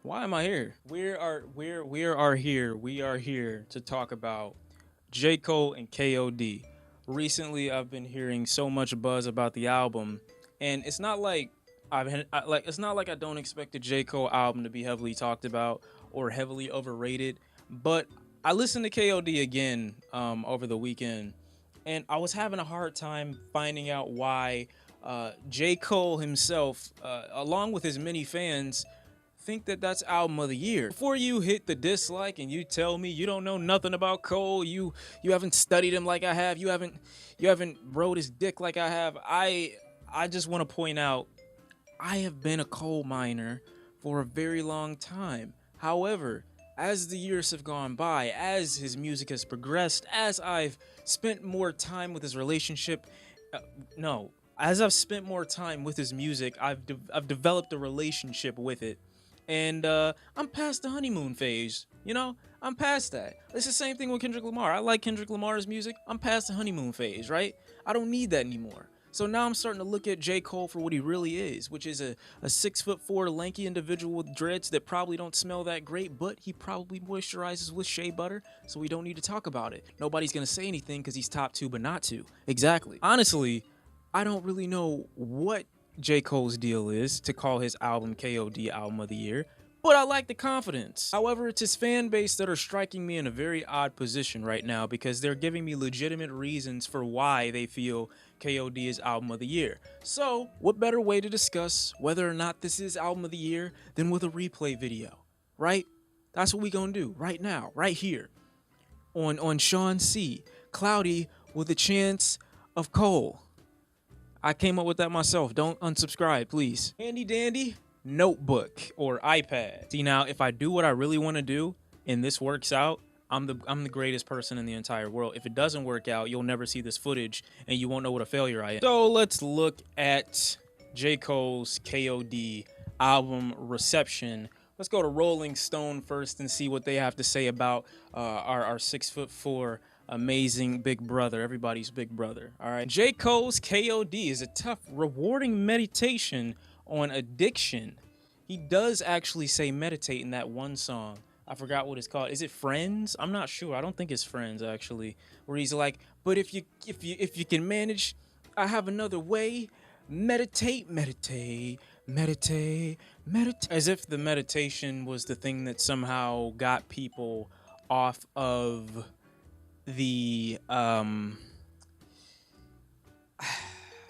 Why am I here? We are here to talk about J. Cole and KOD. Recently, I've been hearing so much buzz about the album, and it's not like it's not like I don't expect the J. Cole album to be heavily talked about or heavily overrated, but I listened to KOD again over the weekend, and I was having a hard time finding out why J. Cole himself, along with his many fans, think that that's album of the year. Before you hit the dislike and you tell me you don't know nothing about Cole, you haven't studied him like I have, you haven't rode his dick like I have. I just want to point out I have been a coal miner for a very long time. However, as the years have gone by, as his music has progressed, as I've spent more time with his relationship, no, as I've spent more time with his music, I've developed a relationship with it, and I'm past the honeymoon phase. I'm past that. It's the same thing with Kendrick Lamar. I like Kendrick Lamar's music. I'm past the honeymoon phase, right? I don't need that anymore. So now I'm starting to look at J. Cole for what he really is, which is a 6'4" lanky individual with dreads that probably don't smell that great, but he probably moisturizes with shea butter, so we don't need to talk about it. Nobody's gonna say anything because he's top two, but not two. Exactly. Honestly, I don't really know what J. Cole's deal is to call his album KOD Album of the Year, but I like the confidence. However, it's his fan base that are striking me in a very odd position right now because they're giving me legitimate reasons for why they feel KOD is Album of the Year. So, what better way to discuss whether or not this is Album of the Year than with a replay video, right? That's what we gonna do right now, right here, on Shawn C. Cloudy with a chance of Cole. I came up with that myself. Don't unsubscribe, please. Handy dandy notebook or iPad. See, now if I do what I really want to do and this works out, I'm the greatest person in the entire world. If it doesn't work out, you'll never see this footage and you won't know what a failure I am. So let's look at J. Cole's KOD album reception. Let's go to Rolling Stone first and see what they have to say about our 6'4" amazing big brother, everybody's big brother. All right, J. Cole's KOD is a tough, rewarding meditation on addiction. He does actually say meditate in that one song. I forgot what it's called. Is it Friends? I'm not sure. I don't think it's Friends actually. Where he's like, but if you can manage, I have another way. Meditate, meditate, meditate, meditate. As if the meditation was the thing that somehow got people off of the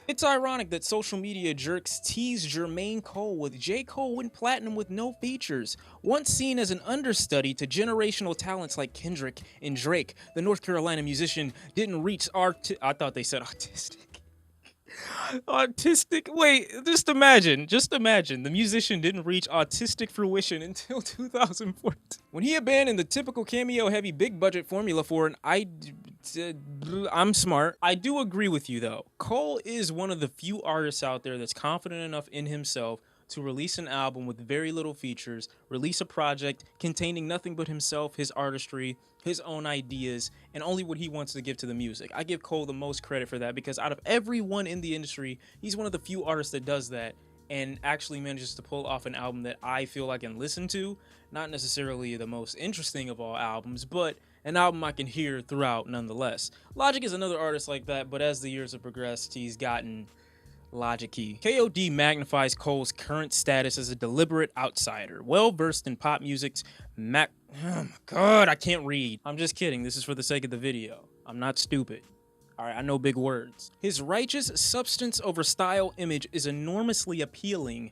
It's ironic that social media jerks teased Jermaine Cole with J. Cole went platinum with no features. Once seen as an understudy to generational talents like Kendrick and Drake, the North Carolina musician didn't reach I thought they said autistic. Autistic. Wait, just imagine. The musician didn't reach autistic fruition until 2014. When he abandoned the typical cameo-heavy big-budget formula for an I'm smart. I do agree with you, though. Cole is one of the few artists out there that's confident enough in himself to release an album with very little features, release a project containing nothing but himself, his artistry, his own ideas, and only what he wants to give to the music. I give Cole the most credit for that because out of everyone in the industry, he's one of the few artists that does that and actually manages to pull off an album that I feel I can listen to. Not necessarily the most interesting of all albums, but an album I can hear throughout nonetheless. Logic is another artist like that, but as the years have progressed, he's gotten Logic-y. KOD magnifies Cole's current status as a deliberate outsider, well-versed in pop music's oh my god, I can't read. I'm just kidding, this is for the sake of the video. I'm not stupid. Alright, I know big words. His righteous substance over style image is enormously appealing.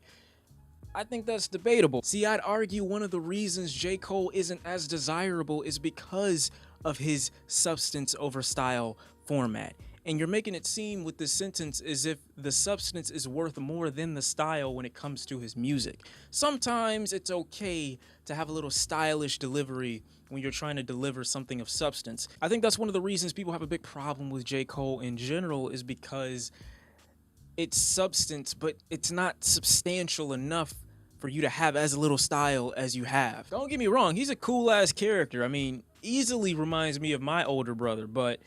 I think that's debatable. See, I'd argue one of the reasons J. Cole isn't as desirable is because of his substance over style format. And you're making it seem with this sentence as if the substance is worth more than the style when it comes to his music. Sometimes it's okay to have a little stylish delivery when you're trying to deliver something of substance. I think that's one of the reasons people have a big problem with J. Cole in general is because it's substance, but it's not substantial enough for you to have as little style as you have. Don't get me wrong, he's a cool ass character. I mean, easily reminds me of my older brother, but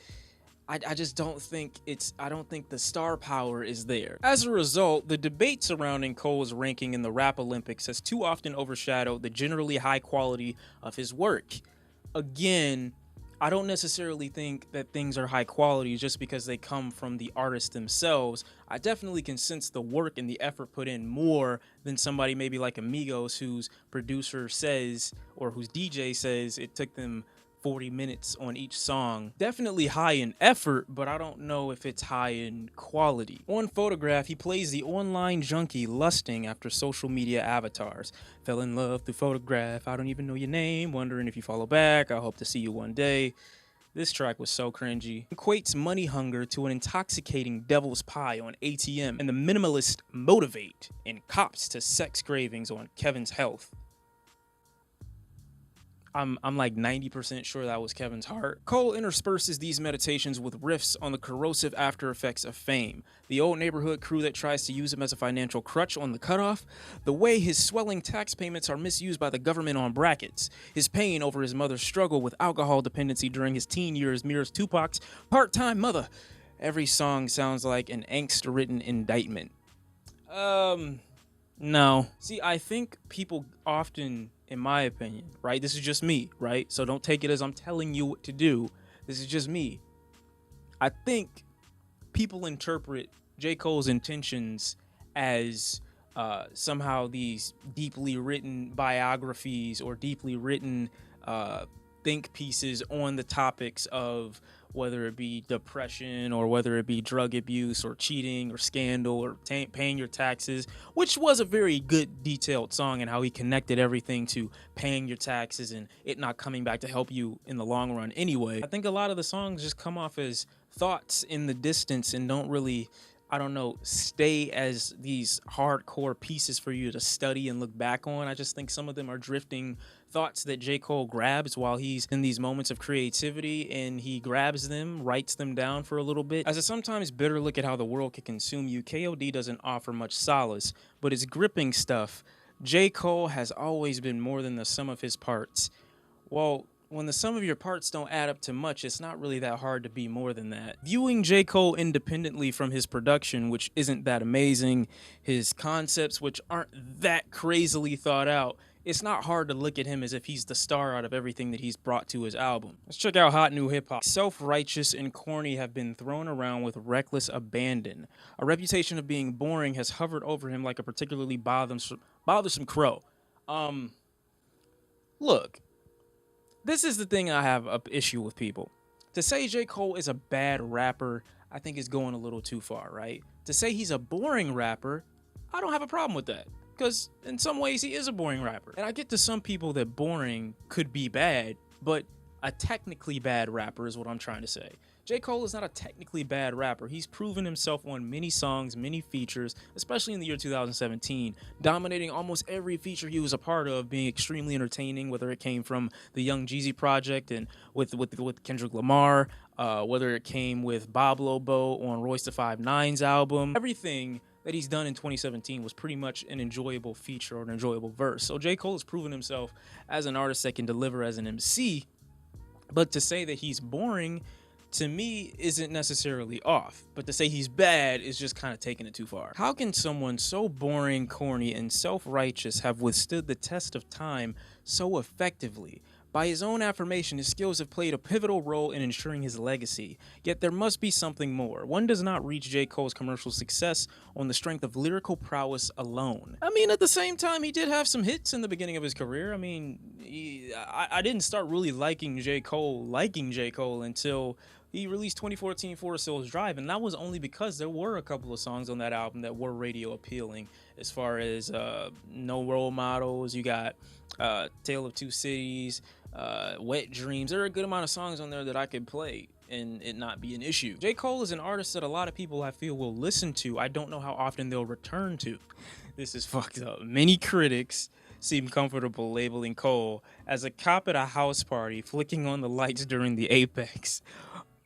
I just don't think I don't think the star power is there. As a result, the debate surrounding Cole's ranking in the Rap Olympics has too often overshadowed the generally high quality of his work. Again, I don't necessarily think that things are high quality just because they come from the artists themselves. I definitely can sense the work and the effort put in more than somebody maybe like Amigos, whose producer says, or whose DJ says it took them 40 minutes on each song. Definitely high in effort, but I don't know if it's high in quality. On Photograph, he plays the online junkie lusting after social media avatars. Fell in love through Photograph, I don't even know your name, wondering if you follow back, I hope to see you one day. This track was so cringy. Equates money hunger to an intoxicating devil's pie on ATM, and the minimalist motivate and cops to sex cravings on Kevin's health. I'm like 90% sure that was Kevin's heart. Cole intersperses these meditations with riffs on the corrosive after effects of fame, the old neighborhood crew that tries to use him as a financial crutch on the cutoff, the way his swelling tax payments are misused by the government on brackets, his pain over his mother's struggle with alcohol dependency during his teen years mirrors Tupac's part-time mother. Every song sounds like an angst-ridden indictment. No. See, I think people often, in my opinion, right? This is just me, right? So don't take it as I'm telling you what to do. This is just me. I think people interpret J. Cole's intentions as somehow these deeply written biographies or deeply written think pieces on the topics of whether it be depression or whether it be drug abuse or cheating or scandal or paying your taxes, which was a very good detailed song, and how he connected everything to paying your taxes and it not coming back to help you in the long run anyway. I think a lot of the songs just come off as thoughts in the distance and don't really, I don't know, stay as these hardcore pieces for you to study and look back on. I just think some of them are drifting thoughts that J. Cole grabs while he's in these moments of creativity, and he grabs them, writes them down for a little bit. As a sometimes bitter look at how the world can consume you, KOD doesn't offer much solace, but it's gripping stuff. J. Cole has always been more than the sum of his parts. Well, when the sum of your parts don't add up to much, it's not really that hard to be more than that. Viewing J. Cole independently from his production, which isn't that amazing, his concepts, which aren't that crazily thought out, it's not hard to look at him as if he's the star out of everything that he's brought to his album. Let's check out Hot New Hip Hop. Self-righteous and corny have been thrown around with reckless abandon. A reputation of being boring has hovered over him like a particularly bothersome crow. Look, this is the thing I have an issue with people. To say J. Cole is a bad rapper, I think is going a little too far, right? To say he's a boring rapper, I don't have a problem with that, because in some ways he is a boring rapper. And I get to some people that boring could be bad, but a technically bad rapper is what I'm trying to say. J. Cole is not a technically bad rapper. He's proven himself on many songs, many features, especially in the year 2017, dominating almost every feature he was a part of, being extremely entertaining, whether it came from the Young Jeezy project and with Kendrick Lamar, whether it came with Bob Lobo on Royce da 5'9's album. Everything that he's done in 2017 was pretty much an enjoyable feature or an enjoyable verse. So J. Cole has proven himself as an artist that can deliver as an MC, but to say that he's boring, to me, isn't necessarily off, but to say he's bad is just kind of taking it too far. How can someone so boring, corny, and self-righteous have withstood the test of time so effectively? By his own affirmation, his skills have played a pivotal role in ensuring his legacy. Yet there must be something more. One does not reach J. Cole's commercial success on the strength of lyrical prowess alone. I mean, at the same time, he did have some hits in the beginning of his career. I mean, I didn't start really liking J. Cole until he released 2014 Forest Hills Drive, and that was only because there were a couple of songs on that album that were radio appealing, as far as No Role Models, you got Tale of Two Cities, Wet Dreams. There are a good amount of songs on there that I could play and it not be an issue. J. Cole is an artist that a lot of people I feel will listen to. I don't know how often they'll return to. This is fucked up. Many critics seem comfortable labeling Cole as a cop at a house party flicking on the lights during the apex.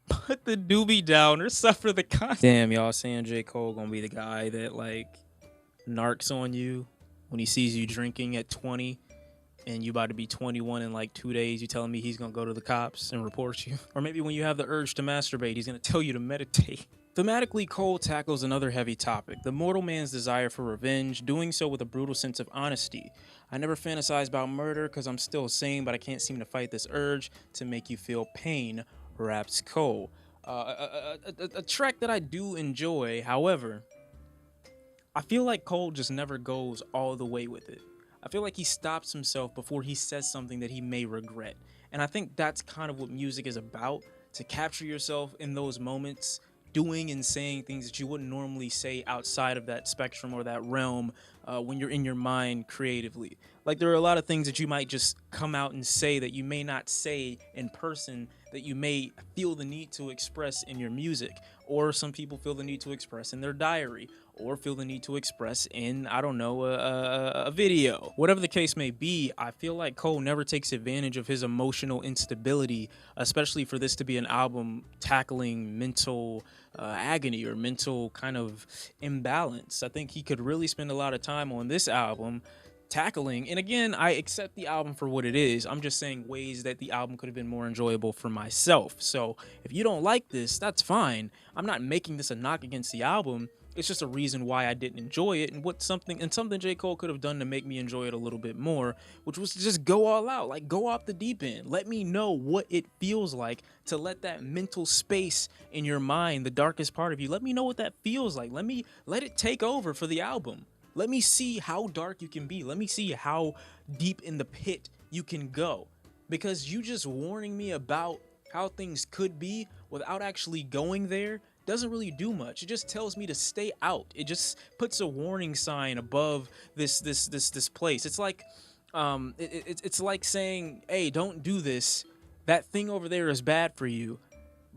Put the doobie down or suffer the consequences. Damn, y'all saying J. Cole gonna be the guy that like narcs on you when he sees you drinking at 20 and you about to be 21 in like 2 days, you telling me he's gonna go to the cops and report you? Or maybe when you have the urge to masturbate, he's gonna tell you to meditate. Thematically, Cole tackles another heavy topic, the mortal man's desire for revenge, doing so with a brutal sense of honesty. I never fantasize about murder because I'm still sane, but I can't seem to fight this urge to make you feel pain, raps Cole. A track that I do enjoy, however, I feel like Cole just never goes all the way with it. I feel like he stops himself before he says something that he may regret. And I think that's kind of what music is about, to capture yourself in those moments, doing and saying things that you wouldn't normally say outside of that spectrum or that realm when you're in your mind creatively. Like, there are a lot of things that you might just come out and say that you may not say in person, that you may feel the need to express in your music, or some people feel the need to express in their diary, or feel the need to express in, I don't know, a video. Whatever the case may be, I feel like Cole never takes advantage of his emotional instability, especially for this to be an album tackling mental agony or mental kind of imbalance. I think he could really spend a lot of time on this album tackling, and again, I accept the album for what it is. I'm just saying ways that the album could have been more enjoyable for myself. So if you don't like this, that's fine. I'm not making this a knock against the album. It's just a reason why I didn't enjoy it, and something J. Cole could have done to make me enjoy it a little bit more, which was to just go all out, like go off the deep end. Let me know what it feels like to let that mental space in your mind, the darkest part of you, let me know what that feels like. Let it take over for the album. Let me see how dark you can be. Let me see how deep in the pit you can go. Because you just warning me about how things could be without actually going there doesn't really do much. It just tells me to stay out. It just puts a warning sign above this place. It's like it's like saying, hey, don't do this. That thing over there is bad for you.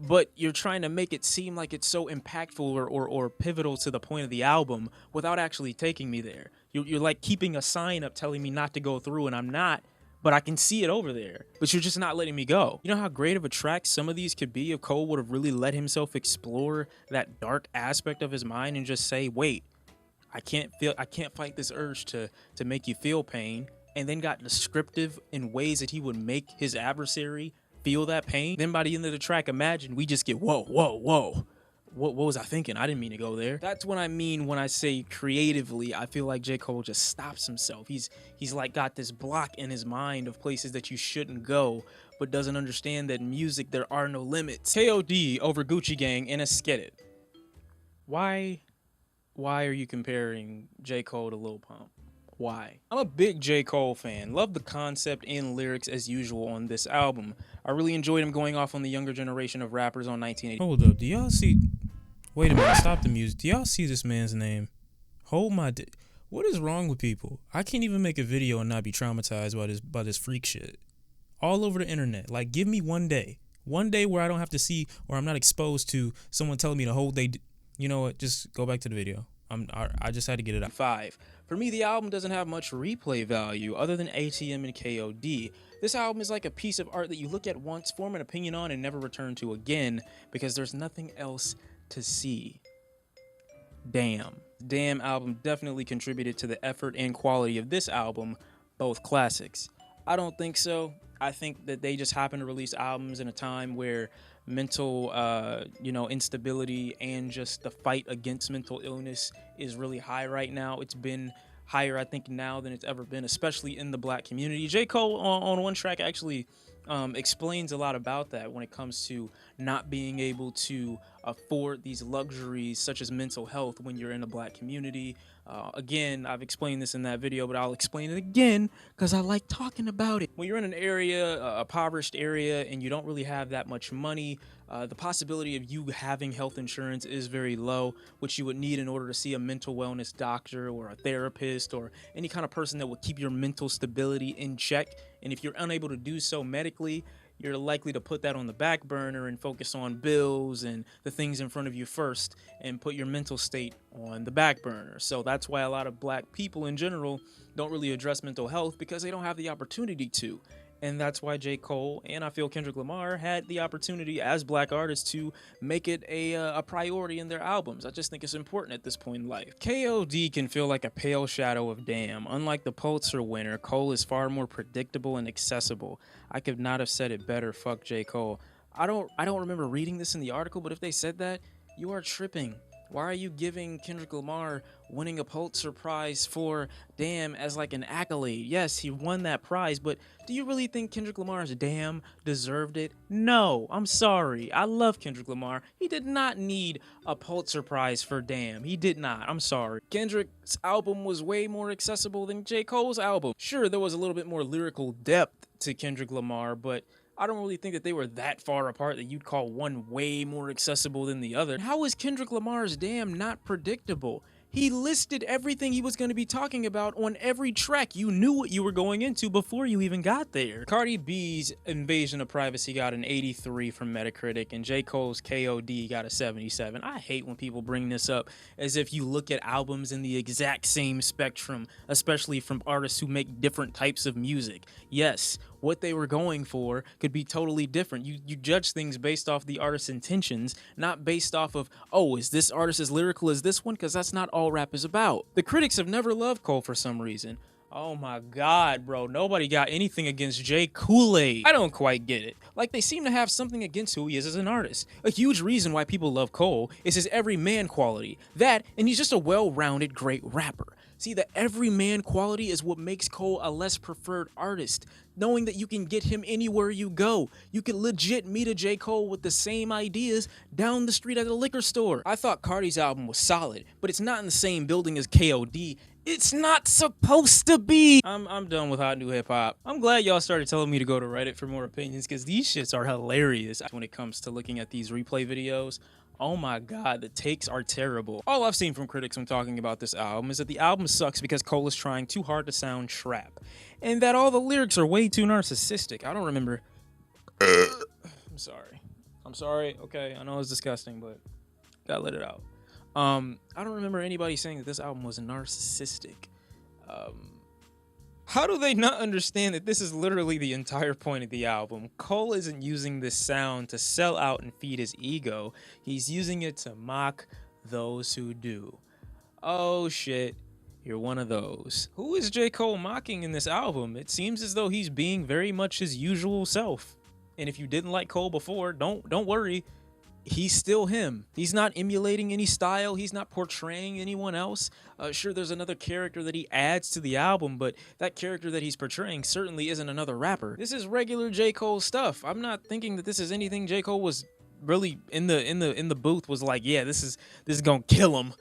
But you're trying to make it seem like it's so impactful or pivotal to the point of the album without actually taking me there. You're like keeping a sign up telling me not to go through, and I'm not, but I can see it over there. But you're just not letting me go. You know how great of a track some of these could be if Cole would have really let himself explore that dark aspect of his mind and just say, wait, I can't fight this urge to make you feel pain, and then got descriptive in ways that he would make his adversary feel that pain. Then by the end of the track, imagine we just get whoa. What was I thinking? I didn't mean to go there. That's what I mean when I say creatively. I feel like J. Cole just stops himself. He's like got this block in his mind of places that you shouldn't go, but doesn't understand that in music there are no limits. KOD over Gucci Gang and a Skid It. Why are you comparing J. Cole to Lil Pump? Why? I'm a big J. Cole fan. Love the concept and lyrics as usual on this album. I really enjoyed him going off on the younger generation of rappers on 1980. Hold up, do y'all see? Wait a minute, stop the music. Do y'all see this man's name? Hold my dick. What is wrong with people? I can't even make a video and not be traumatized by this freak shit. All over the internet. Like, give me one day where I don't have to see, or I'm not exposed to someone telling me to hold they. You know what? Just go back to the video. I just had to get it out. 5. For me, the album doesn't have much replay value other than ATM and KOD. This album is like a piece of art that you look at once, form an opinion on, and never return to again because there's nothing else to see. Damn album definitely contributed to the effort and quality of this album, both classics. I don't think so. I think that they just happen to release albums in a time where mental instability and just the fight against mental illness is really high right now. It's been higher, I think, now than it's ever been, especially in the black community. J. Cole on one track actually explains a lot about that when it comes to not being able to afford these luxuries such as mental health when you're in a black community. Again, I've explained this in that video, but I'll explain it again because I like talking about it. When you're in an area, a impoverished area, and you don't really have that much money, the possibility of you having health insurance is very low, which you would need in order to see a mental wellness doctor or a therapist or any kind of person that will keep your mental stability in check. And if you're unable to do so medically, you're likely to put that on the back burner and focus on bills and the things in front of you first and put your mental state on the back burner. So that's why a lot of black people in general don't really address mental health, because they don't have the opportunity to. And that's why J. Cole and I feel Kendrick Lamar had the opportunity as black artists to make it a priority in their albums. I just think it's important at this point in life. KOD can feel like a pale shadow of Damn. Unlike the Pulitzer winner, Cole is far more predictable and accessible. I could not have said it better. Fuck J. Cole. I don't remember reading this in the article, but if they said that, you are tripping. Why are you giving Kendrick Lamar winning a Pulitzer Prize for Damn as like an accolade? Yes, he won that prize, but do you really think Kendrick Lamar's Damn deserved it? No, I'm sorry. I love Kendrick Lamar. He did not need a Pulitzer Prize for Damn. He did not. I'm sorry. Kendrick's album was way more accessible than J. Cole's album. Sure, there was a little bit more lyrical depth to Kendrick Lamar, but I don't really think that they were that far apart that you'd call one way more accessible than the other. How is Kendrick Lamar's Damn not predictable? He listed everything he was going to be talking about on every track. You knew what you were going into before you even got there. Cardi B's Invasion of Privacy got an 83 from Metacritic, and J. Cole's KOD got a 77. I hate when people bring this up as if you look at albums in the exact same spectrum, especially from artists who make different types of music. Yes, what they were going for could be totally different. You judge things based off the artist's intentions, not based off of, oh, is this artist as lyrical as this one? Because that's not all rap is about. The critics have never loved Cole for some reason. Oh my god, bro, nobody got anything against J. Kool-Aid. I don't quite get it. Like, they seem to have something against who he is as an artist. A huge reason why people love Cole is his everyman quality. That, and he's just a well-rounded, great rapper. See, the everyman quality is what makes Cole a less preferred artist. Knowing that you can get him anywhere you go. You can legit meet a J. Cole with the same ideas down the street at a liquor store. I thought Cardi's album was solid, but it's not in the same building as KOD. It's not supposed to be. I'm done with Hot New Hip Hop. I'm glad y'all started telling me to go to Reddit for more opinions, because these shits are hilarious when it comes to looking at these replay videos. Oh my god, the takes are terrible. All I've seen from critics when talking about this album is that the album sucks because Cole is trying too hard to sound trap, and that all the lyrics are way too narcissistic. I don't remember. I'm sorry. Okay, I know it's disgusting, but gotta let it out. I don't remember anybody saying that this album was narcissistic. How do they not understand that this is literally the entire point of the album? Cole isn't using this sound to sell out and feed his ego. He's using it to mock those who do. Oh shit, you're one of those. Who is J. Cole mocking in this album? It seems as though he's being very much his usual self. And if you didn't like Cole before, don't worry. He's still him. He's not emulating any style. He's not portraying anyone else. Sure, there's another character that he adds to the album, but that character that he's portraying certainly isn't another rapper. This is regular J. Cole stuff. I'm not thinking that this is anything J. Cole was really in the booth was like, yeah, this is gonna kill him.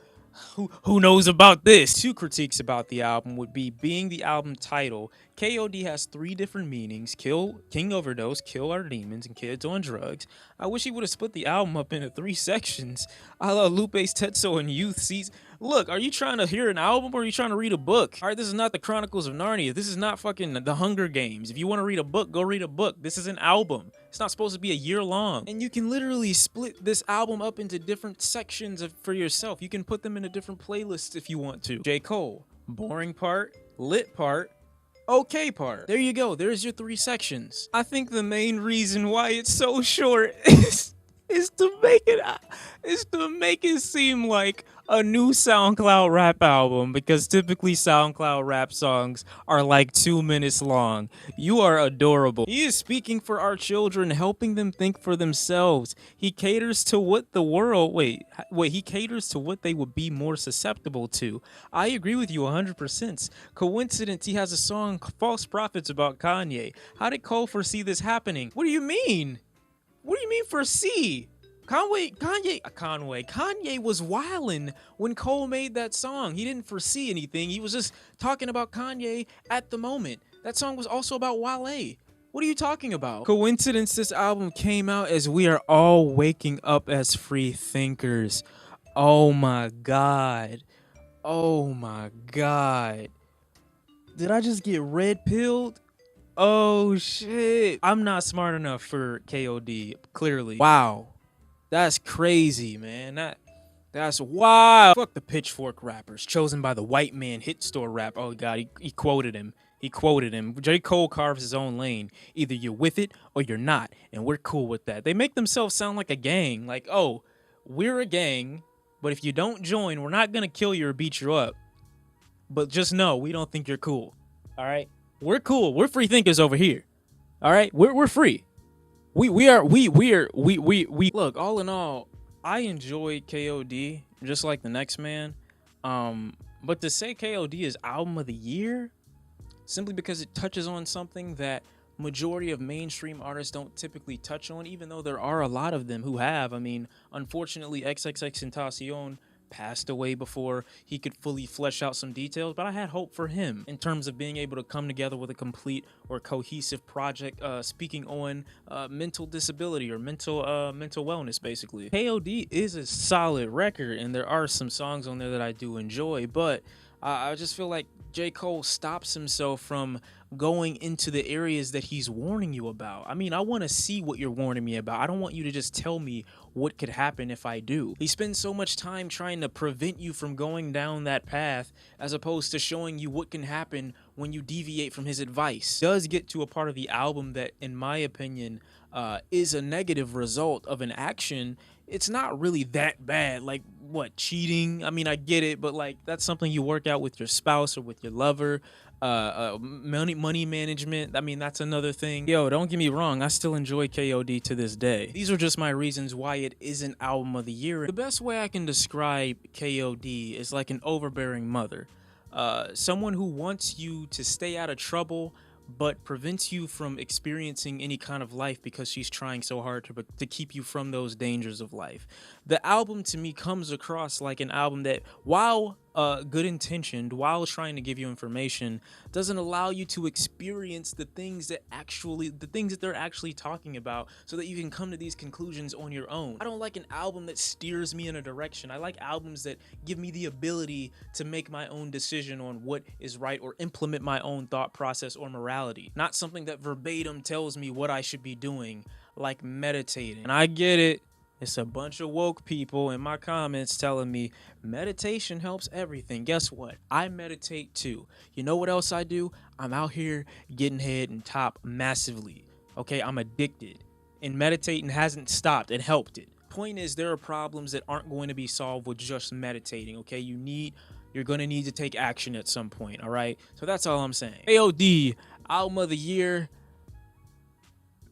Who knows about this? Two critiques about the album would be being the album title. KOD has 3 different meanings: kill, king overdose, kill our demons, and kids on drugs. I wish he would have split the album up into 3 sections, a la Lupe's Tetsuo and Youth Season. Look, are you trying to hear an album or are you trying to read a book? All right, this is not the Chronicles of Narnia. This is not fucking the Hunger Games. If you want to read a book, go read a book. This is an album. It's not supposed to be a year long. And you can literally split this album up into different sections for yourself. You can put them into different playlists if you want to. J. Cole, boring part, lit part, okay part. There you go. There's your 3 sections. I think the main reason why it's so short is to make it seem like a new SoundCloud rap album, because typically SoundCloud rap songs are like 2 minutes long. You are adorable. He is speaking for our children, helping them think for themselves. He caters to what the world, he caters to what they would be more susceptible to. I agree with you 100%. Coincidence, he has a song, False Prophets, about Kanye. How did Cole foresee this happening? What do you mean? What do you mean foresee? Kanye was wildin' when Cole made that song. He didn't foresee anything. He was just talking about Kanye at the moment. That song was also about Wale. What are you talking about? Coincidence, this album came out as we are all waking up as free thinkers. Oh my god. Oh my god. Did I just get red pilled? Oh shit. I'm not smart enough for KOD, clearly. Wow. That's crazy, man. That's wild. Fuck the pitchfork rappers chosen by the white man hit store rap. Oh god, he quoted him. He quoted him. J. Cole carves his own lane. Either you're with it or you're not, and we're cool with that. They make themselves sound like a gang. Like, oh, we're a gang, but if you don't join, we're not gonna kill you or beat you up. But just know, we don't think you're cool. All right? We're cool. We're free thinkers over here. All right? We're free. We look, all in all, I enjoy KOD just like the next man. But to say KOD is album of the year simply because it touches on something that majority of mainstream artists don't typically touch on, even though there are a lot of them who have. I mean, unfortunately, XXXTentacion passed away before he could fully flesh out some details, but I had hope for him in terms of being able to come together with a complete or cohesive project speaking on mental disability or mental wellness. Basically, KOD is a solid record, and there are some songs on there that I do enjoy, but I just feel like J. Cole stops himself from going into the areas that he's warning you about. I mean, I want to see what you're warning me about. I don't want you to just tell me what could happen if I do. He spends so much time trying to prevent you from going down that path as opposed to showing you what can happen when you deviate from his advice. He does get to a part of the album that, in my opinion, is a negative result of an action. It's not really that bad. Like, what, cheating? I mean, I get it, but like, that's something you work out with your spouse or with your lover. Money management, I mean, that's another thing. Yo, don't get me wrong, I still enjoy KOD to this day. These are just my reasons why it isn't album of the year. The best way I can describe KOD is like an overbearing mother. Someone who wants you to stay out of trouble but prevents you from experiencing any kind of life because she's trying so hard to keep you from those dangers of life. The album to me comes across like an album that, while good intentioned, while trying to give you information, doesn't allow you to experience the things that they're actually talking about, so that you can come to these conclusions on your own. I don't like an album that steers me in a direction. I like albums that give me the ability to make my own decision on what is right or implement my own thought process or morality, not something that verbatim tells me what I should be doing, like meditating. And I get it. It's a bunch of woke people in my comments telling me meditation helps everything. Guess what? I meditate too. You know what else I do? I'm out here getting head and top massively. Okay, I'm addicted. And meditating hasn't stopped. It helped it. Point is, there are problems that aren't going to be solved with just meditating. Okay, you're going to need to take action at some point. All right, so that's all I'm saying. KOD, album of the year.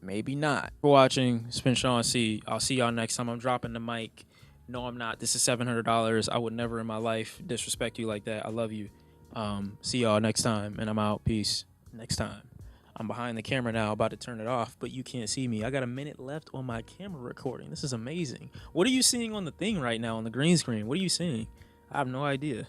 Maybe not. For watching, it's been Shawn C. I'll see y'all next time. I'm dropping the mic. No, I'm not. This is $700. I would never in my life disrespect you like that. I love you. See y'all next time, and I'm out. Peace. Next time. I'm behind the camera now, about to turn it off, but you can't see me. I got a minute left on my camera recording. This is amazing. What are you seeing on the thing right now on the green screen? What are you seeing? I have no idea.